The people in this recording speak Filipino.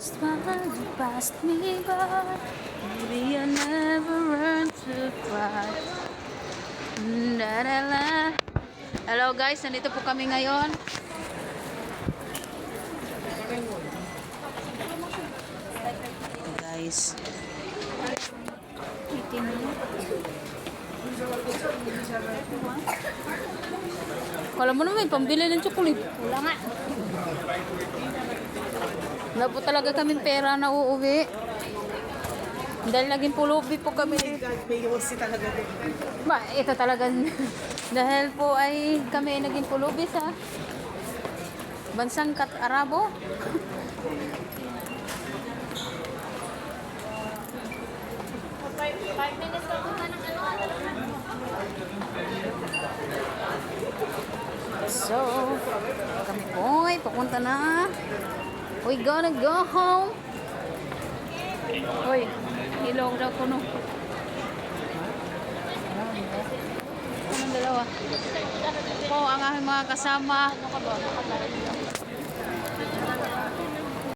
Smile, you passed me by. Maybe I never learned to cry. La la la. Hello guys, nandito po kami ngayon. Guys. Itin mo. Kala mo naman, pambili ng tsokolit. Wala nga. Wala po talaga kaming pera na uuwi. Dahil naging pulubi po kami. May yosi talaga din. Ba, ito talaga. Dahil po ay kami ay naging pulubi sa bansang Arabo. So, kami po ay papunta na. We gonna go home. Hoy, ilong daw ko no. Anong dalawa? Po ang aming mga kasama. Ano ka ba?